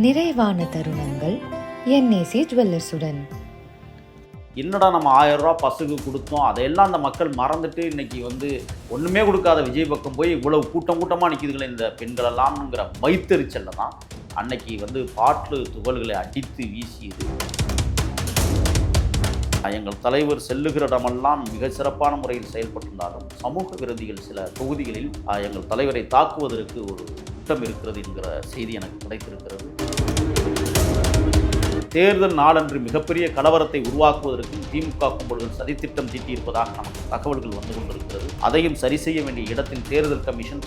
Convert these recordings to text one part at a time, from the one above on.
நிறைவான தருணங்கள் என்ஏசி ஜுவல்லர்ஸுடன். என்னடா நம்ம 1000 ரூபா பசுக்கு கொடுத்தோம், அதையெல்லாம் அந்த மக்கள் மறந்துட்டு இன்னைக்கு ஒன்றுமே கொடுக்காத விஜய் பக்கம் போய் இவ்வளவு கூட்டமாக நிற்கிதுங்களே இந்த பெண்களெல்லாம்ங்கிற வைத்தறிச்சலில் தான் அன்னைக்கு பாட்டு துகள்களை அடித்து வீசியது. எங்கள் தலைவர் செல்லுகிற இடமெல்லாம் மிக சிறப்பான முறையில் செயல்பட்டிருந்தாலும் சமூக விரோதிகள் சில தொகுதிகளில் எங்கள் தலைவரை தாக்குவதற்கு ஒரு திட்டம் இருக்கிறது என்கிற செய்தி எனக்கு கிடைத்திருக்கிறது. தேர்தல் நாளன்று மிகப்பெரிய கலவரத்தை உருவாக்குவதற்கு திமுக கும்பல்கள் சதித்திட்டம் தீட்டியிருப்பதாக நமக்கு தகவல்கள் வந்து கொண்டிருக்கிறது. அதையும் சரி செய்ய வேண்டிய இடத்தில் தேர்தல் கமிஷன்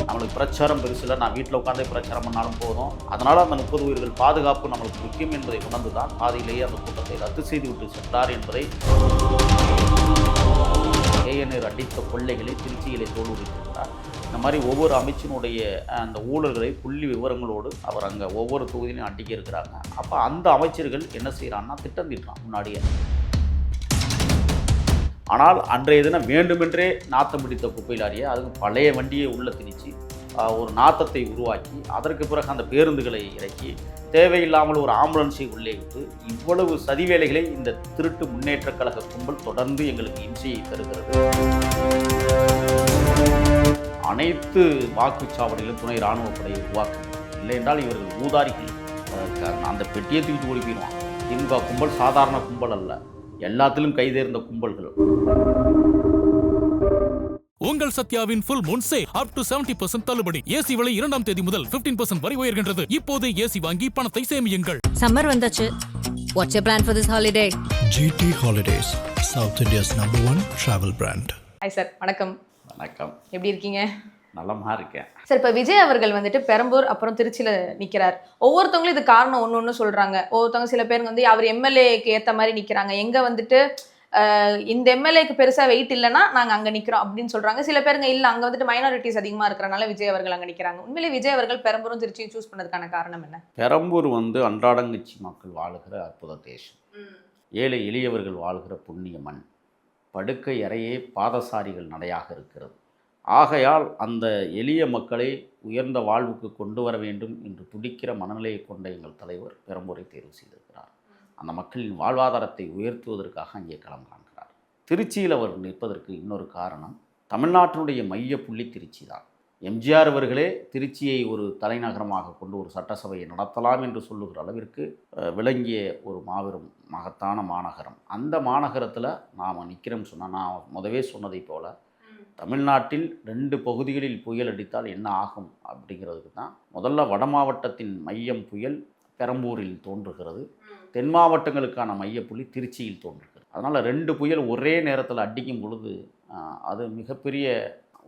நம்மளுக்கு பிரச்சாரம் பெருசில் நான் வீட்டில் உட்காந்தே பிரச்சாரம் பண்ணாலும் போதும், அதனால் அந்த 30 உயிர்கள் பாதுகாப்பு நம்மளுக்கு முக்கியம் என்பதை உணர்ந்துதான் பாதியிலேயே அந்த கூட்டத்தை ரத்து செய்துவிட்டு சென்றார் என்பதை ஏஎன்ஆர் அடித்த கொள்ளைகளை திருச்சியிலே தோல்வியிருக்கிறார். இந்த மாதிரி ஒவ்வொரு அமைச்சினுடைய அந்த ஊழல்களை புள்ளி விவரங்களோடு அவர் அங்கே ஒவ்வொரு தொகுதியிலையும் அட்டிக்க இருக்கிறாங்க. அப்போ அந்த அமைச்சர்கள் என்ன செய்கிறான்னா திட்டம் தீட்டுறான் முன்னாடியே. ஆனால் அன்றைய தினம் வேண்டுமென்றே நாத்தம் பிடித்த குப்பை லாரியை அதுவும் பழைய வண்டியை உள்ளே திணிச்சு ஒரு நாத்தத்தை உருவாக்கி அதற்கு பிறகு அந்த பேருந்துகளை இறக்கி தேவையில்லாமல் ஒரு ஆம்புலன்ஸை உள்ளே விட்டு இவ்வளவு சதி வேலைகளை இந்த திருட்டு முன்னேற்ற கழக கும்பல் தொடர்ந்து எங்களுக்கு இம்சையை தருகிறது. அனைத்து வாக்குச்சாவடிகளும் துணை இராணுவப்படையை உருவாக்கும், இல்லை என்றால் இவர்கள் ஊதாரிகள் அந்த பெட்டியை தூக்கிட்டு ஓடி போயிடுவான். திமுக கும்பல் சாதாரண கும்பல் அல்ல, எல்லாத்திலும் கைதேர்ந்த கும்பல்கள். உங்கள் சத்யாவின் full moon sale up to 70% தள்ளுபடி. ஏசி விலை 2ஆம் தேதி முதல் 15% வரை உயர்கின்றது. இப்போது ஏசி வாங்கி பணத்தை சேமியுங்கள். சம்மர் வந்தாச்சு. What's your plan for this holiday? GT Holidays, South India's #1 travel brand. Hi sir, வணக்கம். வணக்கம். எப்படி இருக்கீங்க? நலமாக இருக்கேன் சார், இப்போ விஜய் அவர்கள் பெரம்பூர் அப்புறம் திருச்சியில் நிற்கிறார். ஒவ்வொருத்தவங்களும் இது காரணம் ஒன்று சொல்கிறாங்க. ஒவ்வொருத்தவங்க சில பேருக்கு அவர் எம்எல்ஏக்கு ஏற்ற மாதிரி நிற்கிறாங்க. எங்கே இந்த எம்எல்ஏக்கு பெருசாக வெயிட் இல்லைன்னா நாங்கள் அங்கே நிற்கிறோம் அப்படின்னு சொல்கிறாங்க. சில பேருங்க இல்லை, அங்கே மைனாரிட்டிஸ் அதிகமாக இருக்கிறனால விஜய் அவர்கள் அங்கே நிற்கிறாங்க. உண்மையிலே விஜய் அவர்கள் பெரம்பூரும் திருச்சியும் சூஸ் பண்ணதுக்கான காரணம் என்ன? பெரம்பூர் அன்றாடங்கட்சி மக்கள் வாழுகிற அற்புத தேசம், ஏழை எளியவர்கள் வாழ்கிற புண்ணிய மண், படுக்கை அறையே பாதசாரிகள் நடையாக இருக்கிறது. ஆகையால் அந்த எளிய மக்களை உயர்ந்த வாழ்வுக்கு கொண்டு வர வேண்டும் என்று துடிக்கிற மனநிலையை கொண்ட எங்கள் தலைவர் பெரம்பூரை தேர்வு செய்திருக்கிறார். அந்த மக்களின் வாழ்வாதாரத்தை உயர்த்துவதற்காக அங்கே களம் காண்கிறார். திருச்சியில் அவர் நிற்பதற்கு இன்னொரு காரணம், தமிழ்நாட்டினுடைய மைய புள்ளி திருச்சி தான். எம்ஜிஆர் அவர்களே திருச்சியை ஒரு தலைநகரமாக கொண்டு ஒரு சட்டசபையை நடத்தலாம் என்று சொல்லுகிற அளவிற்கு விளங்கிய ஒரு மாபெரும் மகத்தான மாநகரம். அந்த மாநகரத்தில் நாம் நிற்கிறோம்னு சொன்னால், நான் முதவே சொன்னதை போல் தமிழ்நாட்டில் 2 பகுதிகளில் புயல் அடித்தால் என்ன ஆகும் அப்படிங்கிறதுக்கு தான் முதல்ல வட மாவட்டத்தின் மையம் புயல் பெரம்பூரில் தோன்றுகிறது, தென் மாவட்டங்களுக்கான மையப்புள்ளி திருச்சியில் தோன்றுகிறது. அதனால் 2 புயல் ஒரே நேரத்தில் அடிக்கும் பொழுது அது மிகப்பெரிய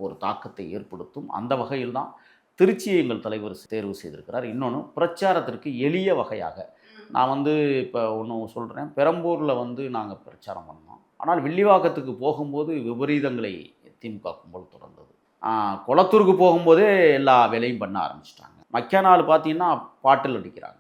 ஒரு தாக்கத்தை ஏற்படுத்தும். அந்த வகையில் தான் திருச்சியை எங்கள் தலைவர் தேர்வு செய்திருக்கிறார். இன்னொன்று, பிரச்சாரத்திற்கு எளிய வகையாக நான் இப்போ ஒன்று சொல்கிறேன். பெரம்பூரில் நாங்கள் பிரச்சாரம் பண்ணோம், ஆனால் வில்லிவாக்கத்துக்கு போகும்போது விபரீதங்களை திமுக கும்பல் தொடர்ந்தது. குளத்தூருக்கு போகும்போதே எல்லா வேலையும் பண்ண ஆரம்பிச்சிட்டாங்க. மக்காநாள் பார்த்தீங்கன்னா பாட்டில் அடிக்கிறாங்க.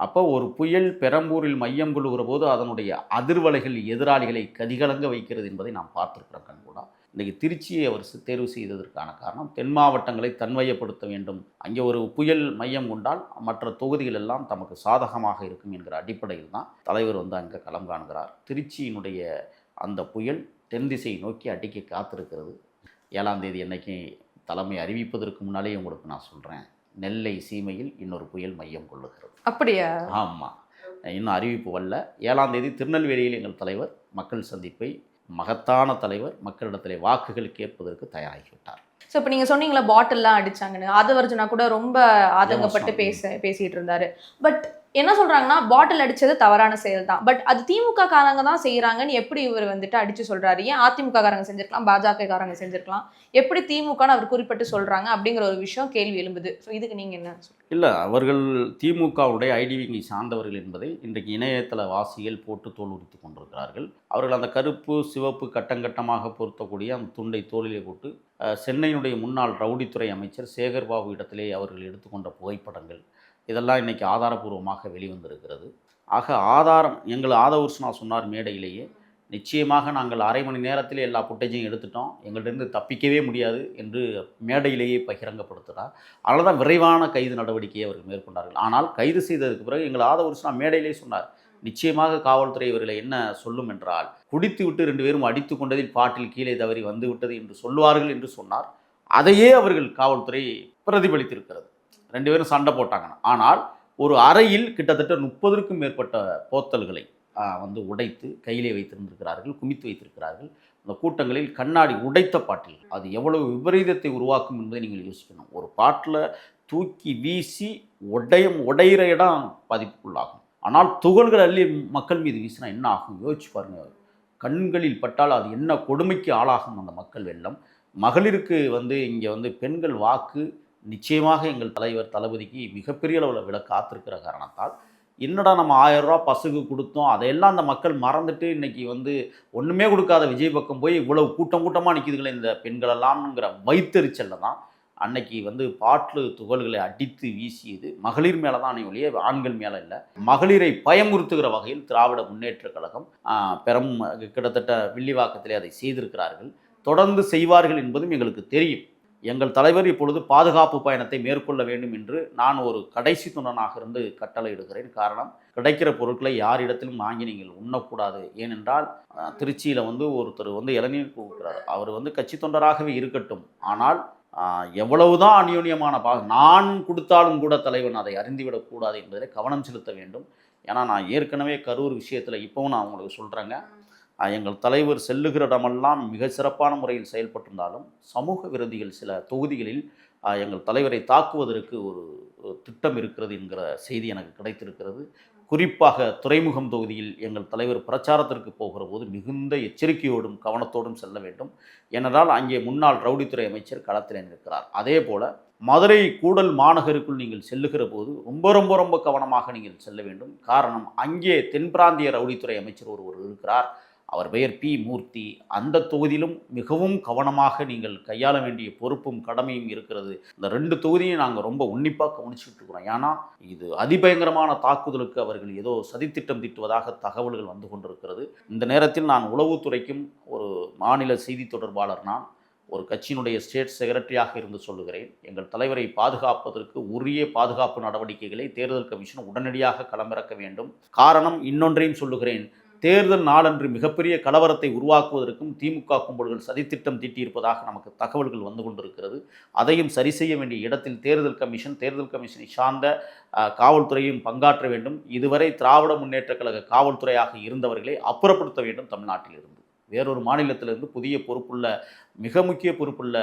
அப்போ ஒரு புயல் பெரம்பூரில் மையம் கொள்ளுகிற போது அதனுடைய அதிர்வலைகள் எதிராளிகளை கதிகலங்க வைக்கிறது என்பதை நாம் பார்த்துருக்கிறோம் கண்கூடா. இன்றைக்கி திருச்சியை அவர் தேர்வு செய்ததற்கான காரணம், தென் மாவட்டங்களை தன்மையப்படுத்த வேண்டும், அங்கே ஒரு புயல் மையம் கொண்டால் மற்ற தொகுதிகள் எல்லாம் தமக்கு சாதகமாக இருக்கும் என்கிற அடிப்படையில் தான் தலைவர் அங்கே களம் காண்கிறார். திருச்சியினுடைய அந்த புயல் தென் திசை நோக்கி அடிக்க காத்திருக்கிறது. 7ஆம் தேதி அன்னைக்கு தலைமை அறிவிப்பதற்கு முன்னாலே உங்களுக்கு நான் சொல்கிறேன், நெல்லை சீமையில் இன்னொரு புயல் மையம் கொள்ளுகிறது. அப்படியா? ஆமாம், இன்னும் அறிவிப்பு வரல. 7ஆம் தேதி திருநெல்வேலியில் எங்கள் தலைவர் மக்கள் சந்திப்பை, மகத்தான தலைவர் மக்களிடத்திலே வாக்குகள் கேட்பதற்கு தயாராகிவிட்டார். ஸோ இப்போ நீங்கள் சொன்னீங்களா பாட்டில்லாம் அடித்தாங்கன்னு, ஆதவர்ஜுனா கூட ரொம்ப ஆதங்கப்பட்டு பேசிகிட்டு இருந்தார். பட் என்ன சொல்கிறாங்கன்னா, பாட்டில் அடித்தது தவறான செயல் தான், பட் அது திமுக காரங்க தான் செய்கிறாங்கன்னு எப்படி இவர் அடித்து சொல்கிறாரு? ஏன் அதிமுக காரங்க செஞ்சுருக்கலாம், பாஜக காரங்க செஞ்சுருக்கலாம், எப்படி திமுகன்னு அவர் குறிப்பிட்டு சொல்கிறாங்க அப்படிங்கிற ஒரு விஷயம் கேள்வி எழும்புது. ஸோ இதுக்கு நீங்கள் என்ன சொல்றீங்க? இல்லை, அவர்கள் திமுகவுடைய ஐடிவிங்கை சார்ந்தவர்கள் என்பதை இன்றைக்கு இணையதள வாசிகள் போட்டு தோல் உரித்து கொண்டிருக்கிறார்கள். அவர்கள் அந்த கருப்பு சிவப்பு கட்டங்கட்டமாக பொருத்தக்கூடிய அந்த துண்டை தோளிலே போட்டு சென்னையினுடைய முன்னாள் ரவுடித்துறை அமைச்சர் சேகர்பாபு இடத்திலே அவர்கள் எடுத்துக்கொண்ட புகைப்படங்கள் இதெல்லாம் இன்றைக்கி ஆதாரபூர்வமாக வெளிவந்திருக்கிறது. ஆக ஆதாரம் எங்கள் ஆதவர்ஷனா சொன்னார் மேடையிலேயே, நிச்சயமாக நாங்கள் அரை மணி நேரத்தில் எல்லா ஃபுட்டேஜையும் எடுத்துட்டோம், எங்கள்கிட்ட தப்பிக்கவே முடியாது என்று மேடையிலேயே பகிரங்கப்படுத்துகிறார். அதனால தான் விரைவான கைது நடவடிக்கையை அவர்கள் மேற்கொண்டார்கள். ஆனால் கைது செய்ததுக்கு பிறகு எங்கள் ஆதவ கிருஷ்ணா மேடையிலே சொன்னார், நிச்சயமாக காவல்துறை இவர்களை என்ன சொல்லும் என்றால், குடித்து விட்டு 2 பேரும் அடித்து கொண்டதில் பாட்டில் கீழே தவறி வந்து விட்டது என்று சொல்வார்கள் என்று சொன்னார். அதையே அவர்கள் காவல்துறை பிரதிபலித்திருக்கிறது. 2 பேரும் சண்டை போட்டாங்க. ஆனால் ஒரு அறையில் கிட்டத்தட்ட 30க்கும் மேற்பட்ட போத்தல்களை வந்து உடைத்து கையிலே வைத்திருந்திருக்கிறார்கள், குமித்து வைத்திருக்கிறார்கள். அந்த கூட்டங்களில் கண்ணாடி உடைத்த பாட்டில் அது எவ்வளவு விபரீதத்தை உருவாக்கும் என்பதை நீங்கள் யோசிக்கணும். ஒரு பாட்டில் தூக்கி வீசி உடையிற இடம் பாதிப்புக்குள்ளாகும். ஆனால் துகள்கள் அள்ளி மக்கள் மீது வீசினா என்ன ஆகும் யோசிச்சு பாருங்க. கண்களில் பட்டால் அது என்ன கொடுமைக்கு ஆளாகும் அந்த மக்கள் வெள்ளம். மகளிருக்கு வந்து இங்கே வந்து பெண்கள் வாக்கு நிச்சயமாக எங்கள் தலைவர் தளபதிக்கு மிகப்பெரிய அளவில் விலை காத்திருக்கிற காரணத்தால் என்னடா நம்ம 1000 ரூபா பசுக்கு கொடுத்தோம், அதையெல்லாம் அந்த மக்கள் மறந்துட்டு இன்றைக்கி வந்து ஒன்றுமே கொடுக்காத விஜய் பக்கம் போய் இவ்வளவு கூட்டமாக நிற்கிதுங்களே இந்த பெண்களெல்லாம்ங்கிற வைத்தறிச்சலில் தான் அன்னைக்கு வந்து பாட்டில் துகள்களை அடித்து வீசியது மகளிர் மேலே தான் ஒழிய ஆண்கள் மேலே இல்லை. மகளிரை பயமுறுத்துகிற வகையில் திராவிட முன்னேற்ற கழகம் கிட்டத்தட்ட வில்லிவாக்கத்திலே அதை செய்திருக்கிறார்கள், தொடர்ந்து செய்வார்கள் என்பதும் எங்களுக்கு தெரியும். எங்கள் தலைவர் இப்பொழுது பாதுகாப்பு பயணத்தை மேற்கொள்ள வேண்டும் என்று நான் ஒரு கடைசி துணனாக இருந்து கட்டளையிடுகிறேன். காரணம், கிடைக்கிற பொருட்களை யாரிடத்திலும் வாங்கி நீங்கள் உண்ணக்கூடாது. ஏனென்றால் திருச்சியில் வந்து ஒருத்தர் வந்து இளநீர் கொடுக்கிறார், அவர் வந்து கட்சி தொண்டராகவே இருக்கட்டும், ஆனால் எவ்வளவுதான் அந்யோன்யமான நான் கொடுத்தாலும் கூட தலைவன் அதை அறிந்துவிடக்கூடாது என்பதில் கவனம் செலுத்த வேண்டும். ஏன்னா நான் ஏற்கனவே கரூர் விஷயத்தில் இப்போவும் நான் உங்களுக்கு சொல்கிறேங்க, எங்கள் தலைவர் செல்லுகிற இடமெல்லாம் மிக சிறப்பான முறையில் செயல்பட்டிருந்தாலும் சமூக விரோதிகள் சில தொகுதிகளில் எங்கள் தலைவரை தாக்குவதற்கு ஒரு திட்டம் இருக்கிறது என்கிற செய்தி எனக்கு கிடைத்திருக்கிறது. குறிப்பாக துறைமுகம் தொகுதியில் எங்கள் தலைவர் பிரச்சாரத்திற்கு போகிற போது மிகுந்த எச்சரிக்கையோடும் கவனத்தோடும் செல்ல வேண்டும். ஏனென்றால் அங்கே முன்னாள் ரவுடித்துறை அமைச்சர் களத்தில் இருக்கிறார். அதே போல் மதுரை கூடல் மாநகருக்குள் நீங்கள் செல்லுகிற போது ரொம்ப ரொம்ப ரொம்ப கவனமாக நீங்கள் செல்ல வேண்டும். காரணம், அங்கே தென் பிராந்திய ரவுடித்துறை அமைச்சர் ஒருவர் இருக்கிறார், அவர் பெயர் பி மூர்த்தி. அந்த தொகுதியிலும் மிகவும் கவனமாக நீங்கள் கையாள வேண்டிய பொறுப்பும் கடமையும் இருக்கிறது. இந்த 2 தொகுதியும் நாங்கள் ரொம்ப உன்னிப்பாக கவனிச்சுட்டு இருக்கிறோம். ஏன்னா இது அதிபயங்கரமான தாக்குதலுக்கு அவர்கள் ஏதோ சதித்திட்டம் தீட்டுவதாக தகவல்கள் வந்து கொண்டிருக்கிறது. இந்த நேரத்தில் நான் உளவுத்துறைக்கும் ஒரு மாநில செய்தி தொடர்பாளர், நான் ஒரு கட்சியினுடைய ஸ்டேட் செக்ரட்டரியாக இருந்து சொல்லுகிறேன், எங்கள் தலைவரை பாதுகாப்பதற்கு உரிய பாதுகாப்பு நடவடிக்கைகளை தேர்தல் கமிஷன் உடனடியாக களமிறக்க வேண்டும். காரணம், இன்னொன்றையும் சொல்லுகிறேன், தேர்தல் நாளன்று மிகப்பெரிய கலவரத்தை உருவாக்குவதற்கும் திமுக கும்பல்கள் சதித்திட்டம் தீட்டியிருப்பதாக நமக்கு தகவல்கள் வந்து கொண்டிருக்கிறது. அதையும் சரி செய்ய வேண்டிய இடத்தில் தேர்தல் கமிஷனை சார்ந்த காவல்துறையும் பங்காற்ற வேண்டும். இதுவரை திராவிட முன்னேற்ற கழக காவல்துறையாக இருந்தவர்களை அப்புறப்படுத்த வேண்டும். தமிழ்நாட்டிலிருந்து வேறொரு மாநிலத்திலிருந்து புதிய பொறுப்புள்ள மிக முக்கிய பொறுப்புள்ள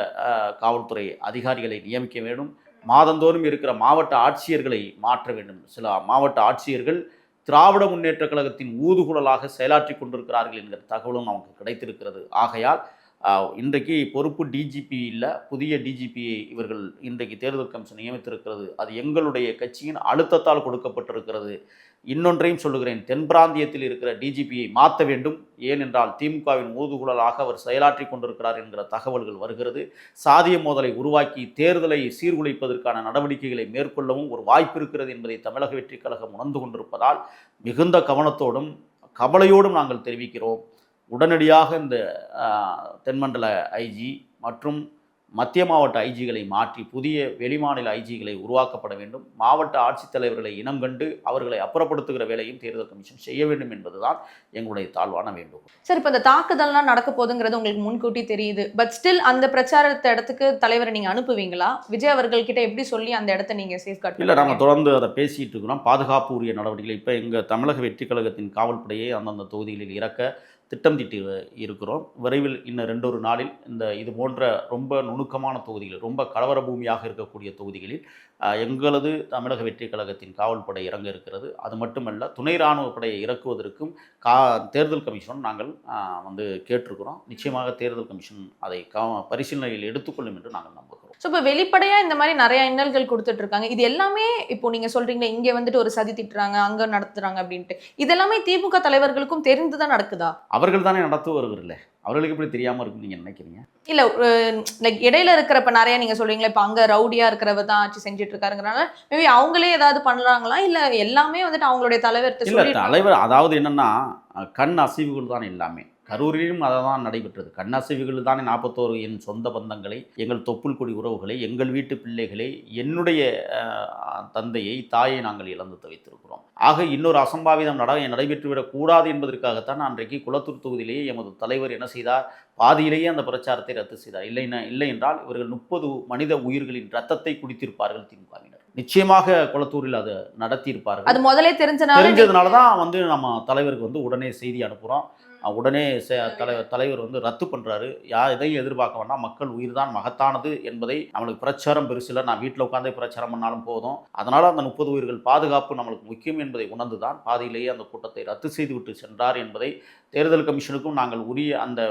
காவல்துறை அதிகாரிகளை நியமிக்க வேண்டும். மாதந்தோறும் இருக்கிற மாவட்ட ஆட்சியர்களை மாற்ற வேண்டும். சில மாவட்ட ஆட்சியர்கள் திராவிட முன்னேற்ற கழகத்தின் ஊதுகுழலாக செயலாற்றி கொண்டிருக்கிறார்கள் என்கிற தகவலும் நமக்கு கிடைத்திருக்கிறது. ஆகையால் இன்றைக்கு பொறுப்பு டிஜிபி இல்லை, புதிய டிஜிபியை இவர்கள் இன்றைக்கு தேர்தல் கமிஷன் நியமித்திருக்கிறது. அது எங்களுடைய கட்சியின் அழுத்தத்தால் கொடுக்கப்பட்டிருக்கிறது. இன்னொன்றையும் சொல்லுகிறேன், தென் பிராந்தியத்தில் இருக்கிற டிஜிபியை மாற்ற வேண்டும். ஏனென்றால் திமுகவின் ஊதுகுழலாக அவர் செயலாற்றி கொண்டிருக்கிறார் என்கிற தகவல்கள் வருகிறது. சாதிய மோதலை உருவாக்கி தேர்தலை சீர்குலைப்பதற்கான நடவடிக்கைகளை மேற்கொள்ளவும் ஒரு வாய்ப்பு இருக்கிறது என்பதை தமிழக வெற்றி கழகம் உணர்ந்து கொண்டிருப்பதால் மிகுந்த கவனத்தோடும் கவலையோடும் நாங்கள் தெரிவிக்கிறோம். உடனடியாக இந்த தென்மண்டல ஐஜி மற்றும் மத்திய மாவட்ட ஐஜிகளை மாற்றி புதிய வெளிமாநில ஐஜிகளை உருவாக்கப்பட வேண்டும். மாவட்ட ஆட்சித்தலைவர்களை இனம் கண்டு அவர்களை அப்புறப்படுத்துகிற வேலையும் தேர்தல் கமிஷன் செய்ய வேண்டும் என்பதுதான் எங்களுடைய தாழ்வான வேண்டுகோள். சார், இப்போ இந்த தாக்குதல்லாம் நடக்க போகுதுங்கிறது உங்களுக்கு முன்கூட்டி தெரியுது. பட் ஸ்டில் அந்த பிரச்சாரத்தை இடத்துக்கு தலைவரை நீங்கள் அனுப்புவீங்களா? விஜய் அவர்கள்கிட்ட எப்படி சொல்லி அந்த இடத்த நீங்கள் சேஃப்கார்ட்? இல்லை, நாங்கள் தொடர்ந்து அதை பேசிகிட்டு இருக்கிறோம். பாதுகாப்பு உரிய நடவடிக்கைகள் இப்போ எங்கள் தமிழக வெற்றி கழகத்தின் காவல்படையை அந்தந்த தொகுதிகளில் இறக்க திட்டம் தீட்டி இருக்கிறோம். விரைவில் இன்னும் 2 நாளில் இது போன்ற ரொம்ப நுணுக்கமான தொகுதிகள், ரொம்ப கலவர பூமியாக இருக்கக்கூடிய தொகுதிகளில் எங்களது தமிழக வெற்றி கழகத்தின் காவல்படை இறங்க இருக்கிறது. அது மட்டுமல்ல, துணை இராணுவ படையை இறக்குவதற்கும் தேர்தல் கமிஷன் நாங்கள் கேட்டிருக்கிறோம். நிச்சயமாக தேர்தல் கமிஷன் அதை பரிசீலனையில் எடுத்துக்கொள்ளும் என்று நாங்கள் நம்புகிறோம். ஸோ இப்போ வெளிப்படையாக இந்த மாதிரி நிறைய இன்னல்கள் கொடுத்துட்டு இருக்காங்க. இது எல்லாமே இப்போ நீங்கள் சொல்கிறீங்களே, இங்கே ஒரு சதி திட்டுறாங்க, அங்கே நடத்துகிறாங்க அப்படின்ட்டு, இதெல்லாமே திமுக தலைவர்களுக்கும் தெரிந்து தான் நடக்குதா? அவர்கள் தானே நடத்துவார்கள் இல்லை, அவர்களுக்கு எப்படி தெரியாமல் இருக்குன்னு நீங்கள் நினைக்கிறீங்க? இல்லை, லைக் இடையில இருக்கிறப்ப நிறைய நீங்கள் சொல்கிறீங்களே, இப்போ அங்கே ரவுடியாக இருக்கிறவர் தான் ஆட்சி செஞ்சுட்டு இருக்காருங்கிறனால மேபி அவங்களே ஏதாவது பண்ணுறாங்களா? இல்லை எல்லாமே அவங்களுடைய தலைவர், அதாவது என்னென்னா கண் அசைவுகள் தான் எல்லாமே. கரூரிலும் அதை தான் நடைபெற்றது. கண்ணாசைவுகள் தானே 41 என் சொந்த பந்தங்களை, எங்கள் தொப்புள் கொடி உறவுகளை, எங்கள் வீட்டு பிள்ளைகளை, என்னுடைய தந்தையை, தாயை நாங்கள் இழந்து தவித்திருக்கிறோம். ஆக இன்னொரு அசம்பாவிதம் நடைபெற்றுவிடக் கூடாது என்பதற்காகத்தான் அன்றைக்கு குளத்தூர் தொகுதியிலேயே எமது தலைவர் என்ன செய்தார், பாதியிலேயே அந்த பிரச்சாரத்தை ரத்து செய்தார். இல்லை என்றால் இவர்கள் 30 மனித உயிர்களின் ரத்தத்தை குடித்திருப்பார்கள் திமுகவினர். நிச்சயமாக குளத்தூரில் அதை நடத்தியிருப்பார்கள். அது முதலே தெரிஞ்சதுனால தான் நம்ம தலைவருக்கு உடனே செய்தி அனுப்புகிறோம். உடனே தலைவர் ரத்து பண்ணுறாரு. எதையும் எதிர்பார்க்க வேண்டாம், மக்கள் உயிர் தான் மகத்தானது என்பதை நம்மளுக்கு பிரச்சாரம் பெருசில்லை, நான் வீட்டில் உட்காந்தே பிரச்சாரம் பண்ணாலும் போதும், அதனால் அந்த 30 உயிர்கள் பாதுகாப்பு நம்மளுக்கு முக்கியம் என்பதை உணர்ந்து தான் பாதியிலேயே அந்த கூட்டத்தை ரத்து செய்துவிட்டு சென்றார் என்பதை தேர்தல் கமிஷனுக்கும் நாங்கள் உரிய அந்த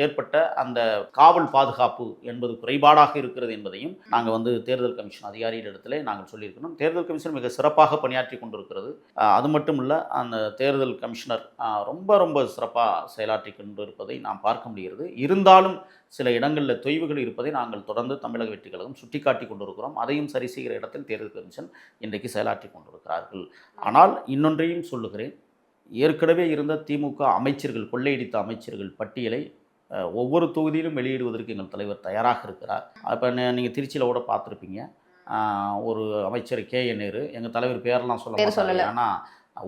ஏற்பட்ட அந்த காவல் பாதுகாப்பு என்பது குறைபாடாக இருக்கிறது என்பதையும் நாங்கள் தேர்தல் கமிஷன் அதிகாரிகளிடத்திலே நாங்கள் சொல்லியிருக்கணும். தேர்தல் கமிஷன் மிக சிறப்பாக பணியாற்றி கொண்டிருக்கிறது. அது மட்டும் இல்லை, அந்த தேர்தல் கமிஷனர் ரொம்ப சிறப்பாக செயலாற்றி கொண்டிருப்பதை நாம் பார்க்க முடிகிறது. இருந்தாலும் சில இடங்களில் தொய்வுகள் இருப்பதை நாங்கள் தொடர்ந்து தமிழக வெற்றிக் கழகம் சுட்டிக்காட்டி கொண்டிருக்கிறோம். அதையும் சரி செய்கிற இடத்தில் தேர்தல் கமிஷன் இன்றைக்கு செயலாற்றி கொண்டிருக்கிறார்கள். ஆனால் இன்னொன்றையும் சொல்லுகிறேன், ஏற்கனவே இருந்த திமுக அமைச்சர்கள், கொள்ளையடித்த அமைச்சர்கள் பட்டியலை ஒவ்வொரு தொகுதியிலும் வெளியிடுவதற்கு எங்கள் தலைவர் தயாராக இருக்கிறார். இப்போ நீங்கள் திருச்சியில் கூட பார்த்துருப்பீங்க, ஒரு அமைச்சர் KN நேரு, எங்கள் தலைவர் பேரெல்லாம் சொல்ல மாட்டாங்க, ஆனால்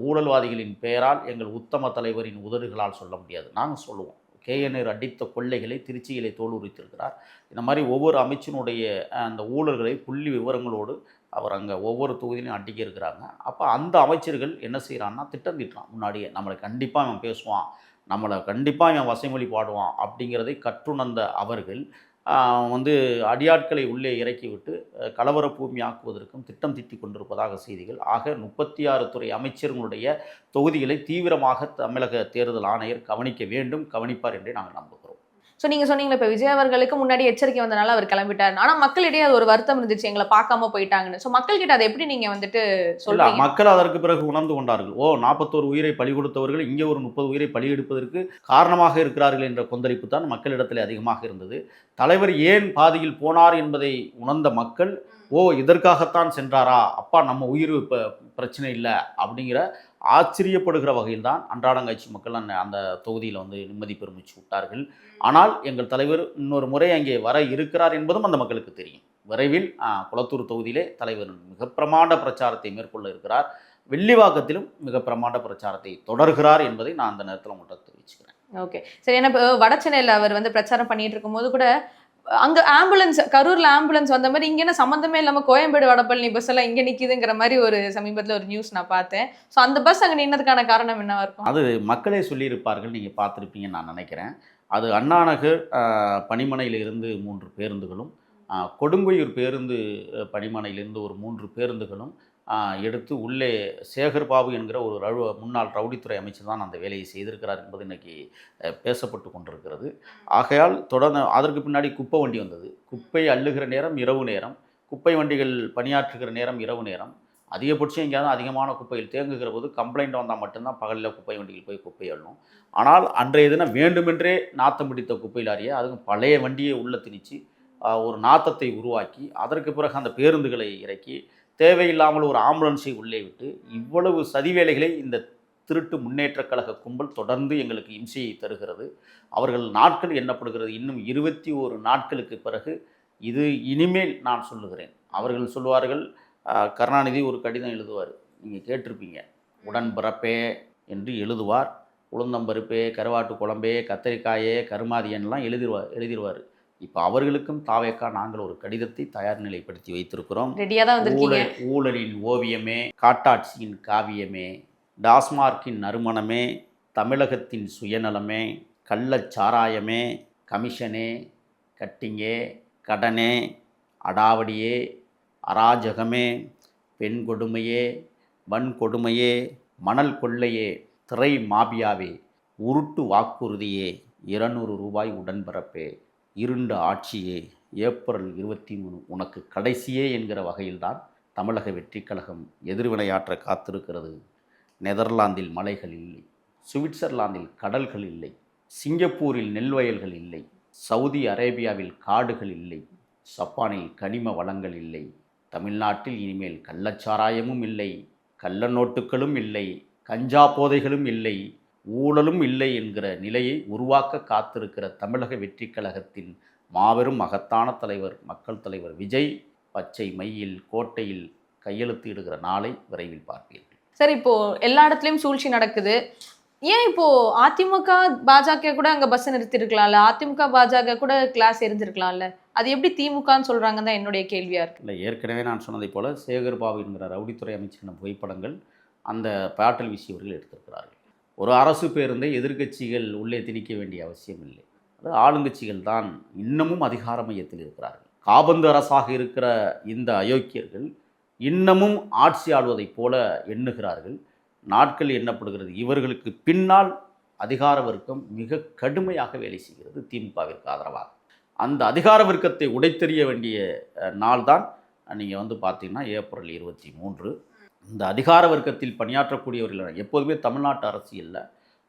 ஊழல்வாதிகளின் பெயரால் எங்கள் உத்தம தலைவரின் உதடுகளால் சொல்ல முடியாது, நாங்கள் சொல்லுவோம். KN நேரு அடித்த கொள்ளைகளை திருச்சியிலே தோல் உரித்திருக்கிறார். இந்த மாதிரி ஒவ்வொரு அமைச்சினுடைய அந்த ஊழல்களை புள்ளி விவரங்களோடு அவர் அங்கே ஒவ்வொரு தொகுதியிலையும் அடிக்க இருக்கிறாங்க. அப்போ அந்த அமைச்சர்கள் என்ன செய்கிறான்னா, திட்டம் தீட்டுறான். முன்னாடியே நம்மளை கண்டிப்பாக இவன் பேசுவான், நம்மளை கண்டிப்பாக இவன் வசைமொழி பாடுவான் அப்படிங்கிறதை கற்றுணர்ந்த அவர்கள் அடியாட்களை உள்ளே இறக்கிவிட்டு கலவர பூமி ஆக்குவதற்கும் திட்டம் தீட்டி கொண்டிருப்பதாக செய்திகள். ஆக 36 துறை அமைச்சர்களுடைய தொகுதிகளை தீவிரமாக தமிழக தேர்தல் ஆணையர் கவனிக்க வேண்டும், கவனிப்பார் என்றே நாங்கள் நம்புகிறோம். ஸோ நீங்கள் சொன்னீங்களா, இப்போ விஜய் அவர்களுக்கு முன்னாடி எச்சரிக்கை வந்தனால அவர் கிளம்பிட்டார், ஆனால் மக்களிடையே அது ஒரு வருத்தம் இருந்துச்சு, எங்களை பார்க்காம போயிட்டாங்கன்னு. ஸோ மக்கள்கிட்ட அதை எப்படி நீங்கள் சொல்லுங்க? மக்கள் அதற்கு பிறகு உணர்ந்து கொண்டார்கள். 41 உயிரை பலி கொடுத்தவர்கள் இங்கே ஒரு 30 உயிரை பலி எடுப்பதற்கு காரணமாக இருக்கிறார்கள் என்ற கொந்தளிப்பு தான் மக்களிடத்தில் அதிகமாக இருந்தது. தலைவர் ஏன் பாதியில் போனார் என்பதை உணர்ந்த மக்கள், இதற்காகத்தான் சென்றாரா, அப்பா நம்ம உயிர் இப்போ பிரச்சனை இல்லை அப்படிங்கிற ஆச்சரியப்படுகிற வகையில் தான் அன்றாடங்காட்சி மக்கள் அந்த தொகுதியில் நிம்மதி பெருமிச்சு விட்டார்கள். ஆனால் எங்கள் தலைவர் இன்னொரு முறை அங்கே வர இருக்கிறார் என்பதும் அந்த மக்களுக்கு தெரியும். விரைவில் குளத்தூர் தொகுதியிலே தலைவர் மிக பிரமாண்ட பிரச்சாரத்தை மேற்கொள்ள இருக்கிறார். வெள்ளிவாக்கத்திலும் மிக பிரமாண்ட பிரச்சாரத்தை தொடர்கிறார் என்பதை நான் அந்த நேரத்தில் உங்கள்கிட்ட தெரிவிச்சுக்கிறேன். ஓகே, சரி. ஏன்னா வட சென்னையில் அவர் பிரச்சாரம் பண்ணிட்டு இருக்கும்போது கூட அங்கே ஆம்புலன்ஸ், கரூரில் ஆம்புலன்ஸ் வந்த மாதிரி இங்கே என்ன சம்மந்தமே இல்லாமல் கோயம்பேடு வடபழனி பஸ் எல்லாம் இங்கே நிற்கிதுங்கிற மாதிரி ஒரு சமீபத்தில் ஒரு நியூஸ் நான் பார்த்தேன். ஸோ அந்த பஸ் அங்கே நின்னதுக்கான காரணம் என்னவா இருக்கும்? அது மக்களே சொல்லியிருப்பார்கள், நீங்கள் பார்த்துருப்பீங்கன்னு நான் நினைக்கிறேன். அது அண்ணாநகர் பணிமனையிலிருந்து 3 பேருந்துகளும், கொடுங்குயூர் பேருந்து பணிமனையிலிருந்து ஒரு 3 பேருந்துகளும் எடுத்து உள்ளே சேகர்பாபு என்கிற ஒரு முன்னாள் ரவுடித்துறை அமைச்சர் தான் அந்த வேலையை செய்திருக்கிறார் என்பது இன்றைக்கி பேசப்பட்டு கொண்டிருக்கிறது. ஆகையால் தொடர்ந்து அதற்கு பின்னாடி குப்பை வண்டி வந்தது. குப்பை அள்ளுகிற நேரம் இரவு நேரம், குப்பை வண்டிகள் பணியாற்றுகிற நேரம் இரவு நேரம். அதிகபட்சம் எங்கேயாவது அதிகமான குப்பைகள் தேங்குகிற போது கம்ப்ளைண்ட் வந்தால் மட்டும்தான் பகலில் குப்பை வண்டிகள் போய் குப்பை அள்ளும். ஆனால் அன்றைய தினம் வேண்டுமென்றே நாத்தம் பிடித்த குப்பை லாரியை, அதுவும் பழைய வண்டியை உள்ளே திணிச்சு ஒரு நாத்தத்தை உருவாக்கி அதற்கு பிறகு அந்த பேருந்துகளை இறக்கி தேவையில்லாமல் ஒரு ஆம்புலன்ஸை உள்ளே விட்டு இவ்வளவு சதிவேலைகளை இந்த திருட்டு முன்னேற்றக் கழக கும்பல் தொடர்ந்து எங்களுக்கு இம்சையை தருகிறது. அவர்கள் நாட்கள் எண்ணப்படுகிறது. இன்னும் 21 நாட்களுக்கு பிறகு இது இனிமேல் நான் சொல்லுகிறேன். அவர்கள் சொல்லுவார்கள், கருணாநிதி ஒரு கடிதம் எழுதுவார், நீங்கள் கேட்டிருப்பீங்க, உடன்பிறப்பே என்று எழுதுவார். உளுந்தம்பருப்பே, கருவாட்டு குழம்பே, கத்தரிக்காயே, கருமாதியன்லாம் எழுதிடுவார். இப்போ அவர்களுக்கும் தாவேக்கா நாங்கள் ஒரு கடிதத்தை தயார் நிலைப்படுத்தி வைத்திருக்கிறோம். ஊழலின் ஓவியமே, காட்டாட்சியின் காவியமே, டாஸ்மார்க்கின் நறுமணமே, தமிழகத்தின் சுயநலமே, கள்ளச்சாராயமே, கமிஷனே, கட்டிங்கே, கடனே, அடாவடியே, அராஜகமே, பெண் கொடுமையே, வன்கொடுமையே, மணல் கொள்ளையே, திரை மாபியாவே, உருட்டு வாக்குறுதியே, 200 ரூபாய் உடன்பிறப்பே, இருண்ட ஆட்சியே, ஏப்ரல் 23 உனக்கு கடைசியே என்கிற வகையில்தான் தமிழக வெற்றிக் கழகம் எதிர்வினையாற்ற காத்திருக்கிறது. நெதர்லாந்தில் மலைகள் இல்லை, சுவிட்சர்லாந்தில் கடல்கள் இல்லை, சிங்கப்பூரில் நெல் வயல்கள் இல்லை, சவுதி அரேபியாவில் காடுகள் இல்லை, ஜப்பானில் கனிம வளங்கள் இல்லை, தமிழ்நாட்டில் இனிமேல் கள்ளச்சாராயமும் இல்லை, கள்ள நோட்டுகளும் இல்லை, கஞ்சா போதைகளும் இல்லை, ஊழலும் இல்லை என்கிற நிலையை உருவாக்க காத்திருக்கிற தமிழக வெற்றி கழகத்தின் மாபெரும் மகத்தான தலைவர், மக்கள் தலைவர் விஜய் பச்சை மையில் கோட்டையில் கையெழுத்து இடுகிற நாளை விரைவில் பார்ப்பீர்கள். சார், இப்போ எல்லா இடத்துலயும் சூழ்ச்சி நடக்குது. ஏன் இப்போ அதிமுக பாஜக கூட அங்க பஸ் நிறுத்திருக்கலாம்ல, அதிமுக பாஜக கூட கிளாஸ் எரிஞ்சிருக்கலாம்ல, அது எப்படி திமுகன்னு சொல்றாங்கன்னு தான் என்னுடைய கேள்வியா இருக்கு. இல்லை, ஏற்கனவே நான் சொன்னதைப் போல சேகர் பாபு என்கிற ரவுடித்துறை அமைச்சரின் புகைப்படங்கள் அந்த பாட்டில் வீசியவர்கள் எடுத்திருக்கிறார்கள். ஒரு அரசு பேருந்தை எதிர்க்கட்சிகள் உள்ளே திணிக்க வேண்டிய அவசியம் இல்லை. அது ஆளுங்கட்சிகள் தான் இன்னமும் அதிகார மையத்தில் இருக்கிறார்கள். காபந்து அரசாக இருக்கிற இந்த அயோக்கியர்கள் இன்னமும் ஆட்சி ஆளுவதைப் போல எண்ணுகிறார்கள். நாட்கள் எண்ணப்படுகிறது. இவர்களுக்கு பின்னால் அதிகார வர்க்கம் மிக கடுமையாக வேலை செய்கிறது திமுகவிற்கு ஆதரவாக. அந்த அதிகார வர்க்கத்தை உடைத்தெறிய வேண்டிய நாள் தான் நீங்கள் பார்த்தீங்கன்னா ஏப்ரல் 23. இந்த அதிகார வர்க்கத்தில் பணியாற்றக்கூடியவர்கள் எப்போதுமே தமிழ்நாட்டு அரசியலில்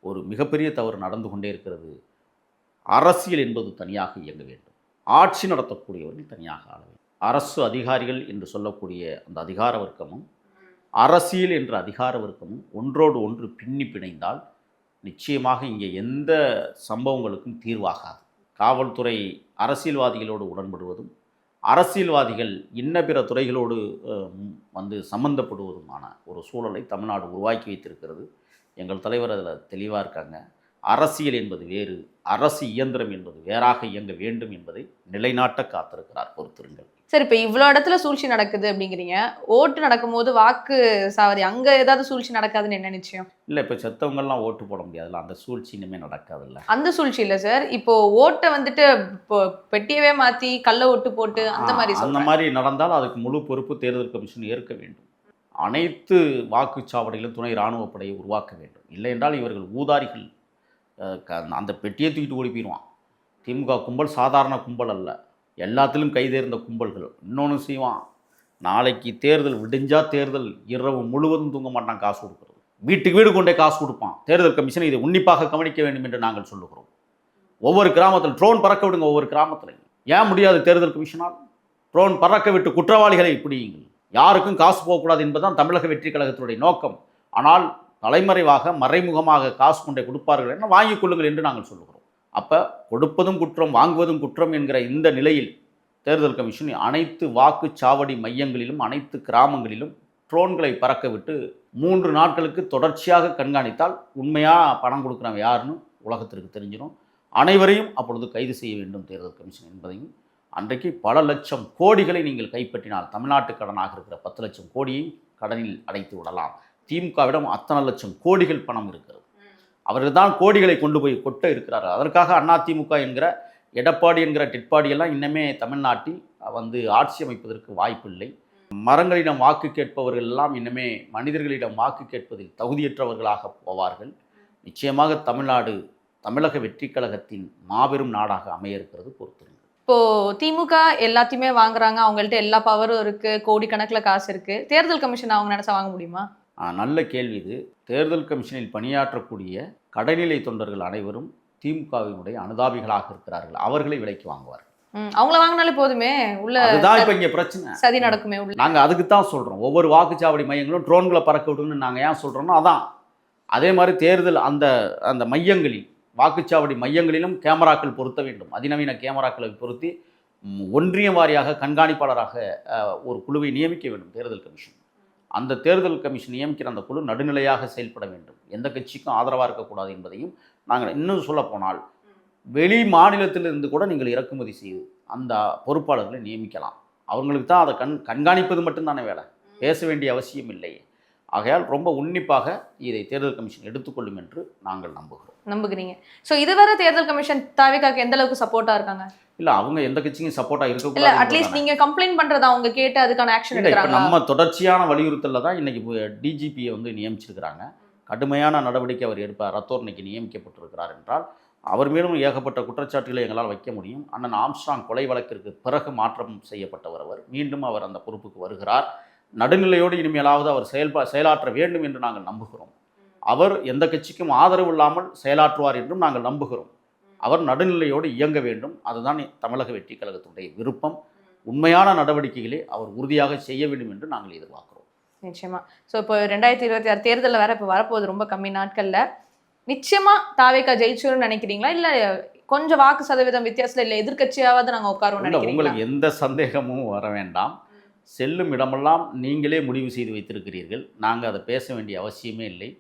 ஒரு மிகப்பெரிய தவறு நடந்து கொண்டே இருக்கிறது. அரசியல் என்பது தனியாக இயங்க வேண்டும், ஆட்சி நடத்தக்கூடியவர்கள் தனியாக ஆள வேண்டும். அரசு அதிகாரிகள் என்று சொல்லக்கூடிய அந்த அதிகார வர்க்கமும் அரசியல் என்ற அதிகார வர்க்கமும் ஒன்றோடு ஒன்று பின்னி பிணைந்தால் நிச்சயமாக இங்கே எந்த சம்பவங்களுக்கும் தீர்வாகாது. காவல்துறை அரசியல்வாதிகளோடு உடன்படுவதும் அரசியல்வாதிகள் இன்ன பிற துறைகளோடு சம்பந்தப்படுவதுமான ஒரு சூழலை தமிழ்நாடு உருவாக்கி வைத்திருக்கிறது. எங்கள் தலைவர் அதில் தெளிவாக இருக்காங்க. அரசியல் என்பது வேறு, அரசு இயந்திரம் என்பது வேறாக இயங்க வேண்டும் என்பதை நிலைநாட்ட காத்திருக்கிறார். பொறுத்திருங்கள். சரி, இப்போ இவ்வளோ இடத்துல சூழ்ச்சி நடக்குது அப்படிங்கிறீங்க. ஓட்டு நடக்கும்போது வாக்கு சாவடி அங்கே ஏதாவது சூழ்ச்சி நடக்காதுன்னு என்ன நிச்சயம்? இல்லை, இப்போ செத்தவங்கெல்லாம் ஓட்டு போட முடியாதுல்ல, அந்த சூழ்ச்சி இனிமேல் நடக்காதுல்ல. அந்த சூழ்ச்சி இல்லை சார். இப்போ ஓட்டை இப்போ பெட்டியவே மாற்றி கள்ள ஓட்டு போட்டு அந்த மாதிரி நடந்தால் அதுக்கு முழு பொறுப்பு தேர்தல் கமிஷன் ஏற்க வேண்டும். அனைத்து வாக்குச்சாவடிகளும் துணை இராணுவ படையை உருவாக்க வேண்டும். இல்லை என்றால் இவர்கள் ஊதாரிகள். அந்த பெட்டியை தூக்கிட்டு ஓடி போயிடுவான். திமுக கும்பல் சாதாரண கும்பல் அல்ல, எல்லாத்திலும் கைதேர்ந்த கும்பல்கள். இன்னொன்று செய்வான், நாளைக்கு தேர்தல் விடிஞ்சா தேர்தல் இரவு முழுவதும் தூங்க மாட்டான் காசு கொடுக்குறது. வீட்டுக்கு வீடு கொண்டே காசு கொடுப்பான். தேர்தல் கமிஷன் இதை உன்னிப்பாக கவனிக்க வேண்டும் என்று நாங்கள் சொல்லுகிறோம். ஒவ்வொரு கிராமத்தில் ட்ரோன் பறக்க விடுங்க. ஒவ்வொரு கிராமத்திலையும் ஏன் முடியாது? தேர்தல் கமிஷனால் ட்ரோன் பறக்க விட்டு குற்றவாளிகளை பிடியுங்கள். யாருக்கும் காசு போகக்கூடாது என்பதுதான் தமிழக வெற்றி கழகத்தினுடைய நோக்கம். ஆனால் தலைமறைவாக மறைமுகமாக காசு கொண்டே கொடுப்பார்கள் என வாங்கிக் கொள்ளுங்கள் என்று நாங்கள் சொல்லுகிறோம். அப்போ கொடுப்பதும் குற்றம், வாங்குவதும் குற்றம் என்கிற இந்த நிலையில் தேர்தல் கமிஷன் அனைத்து வாக்குச்சாவடி மையங்களிலும் அனைத்து கிராமங்களிலும் ட்ரோன்களை பறக்க விட்டு 3 நாட்களுக்கு தொடர்ச்சியாக கண்காணித்தால் உண்மையாக பணம் கொடுக்குறவன் யாருன்னு உலகத்திற்கு தெரிஞ்சிடும். அனைவரையும் அப்பொழுது கைது செய்ய வேண்டும் தேர்தல் கமிஷன் என்பதையும், அன்றைக்கு பல லட்சம் கோடிகளை நீங்கள் கைப்பற்றினால் தமிழ்நாட்டு கடனாக இருக்கிற 10 லட்சம் கோடியை கடனில் அடைத்து விடலாம். திமுகவிடம் அத்தனை லட்சம் கோடிகள் பணம் இருக்கிறது. அவர்கள் தான் கோடிகளை கொண்டு போய் கொட்ட இருக்கிறார்கள். அதற்காக அதிமுக என்கிற எடப்பாடி என்கிற டெட்பாடியெல்லாம் இன்னமே தமிழ்நாட்டில் ஆட்சி அமைப்பதற்கு வாய்ப்பில்லை. மரங்களிடம் வாக்கு கேட்பவர்கள் எல்லாம் இன்னமே மனிதர்களிடம் வாக்கு கேட்பதில் தகுதியற்றவர்களாக போவார்கள். நிச்சயமாக தமிழ்நாடு தமிழக வெற்றி கழகத்தின் மாபெரும் நாடாக அமைய இருக்கிறது. பொறுத்திருங்க. இப்போ திமுக எல்லாத்தையுமே வாங்குறாங்க, அவங்கள்ட்ட எல்லா பவரும் இருக்கு, கோடிக்கணக்கில் காசு இருக்கு. தேர்தல் கமிஷன் அவங்க நினைச்சா வாங்க முடியுமா? நல்ல கேள்வி இது. தேர்தல் கமிஷனில் பணியாற்றக்கூடிய கடைநிலை தொண்டர்கள் அனைவரும் திமுகவினுடைய அனுதாபிகளாக இருக்கிறார்கள். அவர்களை விலைக்கு வாங்குவார்கள். அவங்கள வாங்கினாலே போதுமே. அதுதான் இப்போ இங்கே பிரச்சனை. சதி நடக்குமே. நாங்கள் அதுக்கு தான் சொல்கிறோம், ஒவ்வொரு வாக்குச்சாவடி மையங்களும் ட்ரோன்களை பறக்க விடுன்னு நாங்கள் ஏன் சொல்கிறோம்னா அதான். அதே மாதிரி தேர்தல் அந்த மையங்களில் வாக்குச்சாவடி மையங்களிலும் கேமராக்கள் பொருத்த வேண்டும். அதிநவீன கேமராக்களை பொருத்தி ஒன்றிய வாரியாக கண்காணிப்பாளராக ஒரு குழுவை நியமிக்க வேண்டும் தேர்தல் கமிஷன். அந்த தேர்தல் கமிஷன் நியமிக்கிற அந்த குழு நடுநிலையாக செயல்பட வேண்டும், எந்த கட்சிக்கும் ஆதரவாக இருக்கக்கூடாது என்பதையும் நாங்கள் இன்னும் சொல்லப்போனால் வெளி மாநிலத்திலிருந்து கூட நீங்கள் இறக்குமதி செய்து அந்த பொறுப்பாளர்களை நியமிக்கலாம். அவங்களுக்கு தான் அதை கண்காணிப்பது மட்டும்தானே வேலை, பேச வேண்டிய அவசியம் இல்லை. ஆகையால் ரொம்ப உன்னிப்பாக இதை தேர்தல் கமிஷன் எடுத்துக்கொள்ளும் என்று நாங்கள் நம்புகிறீங்க. ஸோ இதுவரை தேர்தல் கமிஷன் தாவேகாக்கு எந்த அளவுக்கு சப்போர்ட்டாக இருக்காங்க? இல்லை, அவங்க எந்த கட்சிக்கும் சப்போர்ட்டாக இருக்கக்கூடாது. இல்லை, அட்லீஸ்ட் நீங்கள் கம்ப்ளைண்ட் பண்ணுறதா அவங்க கேட்டு அதுக்கான ஆக்ஷன் எடுக்கிறாங்க. நம்ம தொடர்ச்சியான வலியுறுத்தலில் தான் இன்றைக்கி டிஜிபியை நியமிச்சிருக்கிறாங்க. கடுமையான நடவடிக்கை அவர் எடுப்பார். ரத்தோர் இன்னைக்கு நியமிக்கப்பட்டிருக்கிறார் என்றால் அவர் மேலும் ஏகப்பட்ட குற்றச்சாட்டுகளை எங்களால் வைக்க முடியும். அண்ணன் ஆம்ஸ்ட்ராங் கொலை வழக்கிற்கு பிறகு மாற்றம் செய்யப்பட்டவர் அவர். மீண்டும் அவர் அந்த பொறுப்புக்கு வருகிறார். நடுநிலையோடு இனிமேலாவது அவர் செயலாற்ற வேண்டும் என்று நாங்கள் நம்புகிறோம். அவர் எந்த கட்சிக்கும் ஆதரவு இல்லாமல் செயலாற்றுவார் என்றும் நாங்கள் நம்புகிறோம். அவர் நடுநிலையோடு இயங்க வேண்டும். அதுதான் தமிழக வெற்றி கழகத்துடைய விருப்பம். உண்மையான நடவடிக்கைகளை அவர் உறுதியாக செய்ய வேண்டும் என்று நாங்கள் எதிர்பார்க்கிறோம். நிச்சயமா. ஸோ இப்போ 2026 தேர்தலில் வேற இப்போ வரப்போகுது, ரொம்ப கம்மி நாட்களில். நிச்சயமா தாவேக்கா ஜெயிச்சிரும்னு நினைக்கிறீங்களா இல்ல கொஞ்சம் வாக்கு சதவீதம் வித்தியாசத்துல இல்ல எதிர்க்கட்சியாவது நாங்க உட்காருவோம் இல்லை, நினைக்கிறீங்களா? உங்களுக்கு எந்த சந்தேகமும் வர வேண்டாம். செல்லும் இடமெல்லாம் நீங்களே முடிவு செய்து வைத்திருக்கிறீர்கள். நாங்கள் அதை பேச வேண்டிய அவசியமே இல்லை.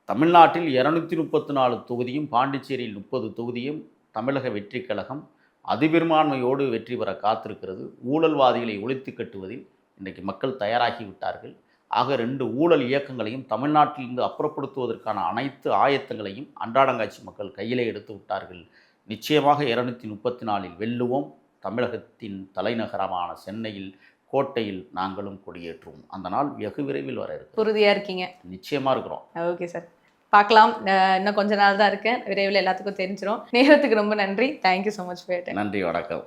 தமிழ்நாட்டில் 234 தொகுதியும், பாண்டிச்சேரியில் 30 தொகுதியும் தமிழக வெற்றி கழகம் அதிபெரும்பான்மையோடு வெற்றி பெற காத்திருக்கிறது. ஊழல்வாதிகளை ஒழித்து கட்டுவதில் இன்றைக்கு மக்கள் தயாராகி விட்டார்கள். ஆக 2 ஊழல் இயக்கங்களையும் தமிழ்நாட்டிலிருந்து அப்புறப்படுத்துவதற்கான அனைத்து ஆயத்தங்களையும் அன்றாடங்காட்சி மக்கள் கையிலே எடுத்து விட்டார்கள். நிச்சயமாக 234 வெல்லுவோம். தமிழகத்தின் தலைநகரமான சென்னையில், கோட்டையில் நாங்களும் கொடியேற்றுவோம். அந்த நாள் வெகு விரைவில் வர இருக்கு. உறுதியா இருக்கீங்க? நிச்சயமாக இருக்கிறோம். ஓகே சார், பார்க்கலாம். இன்னும் கொஞ்ச நாள் தான் இருக்கு, விரைவில் எல்லாத்துக்கும் தெரிஞ்சிடும். நேரத்துக்கு ரொம்ப நன்றி. Thank you so much for your time. நன்றி, வணக்கம்.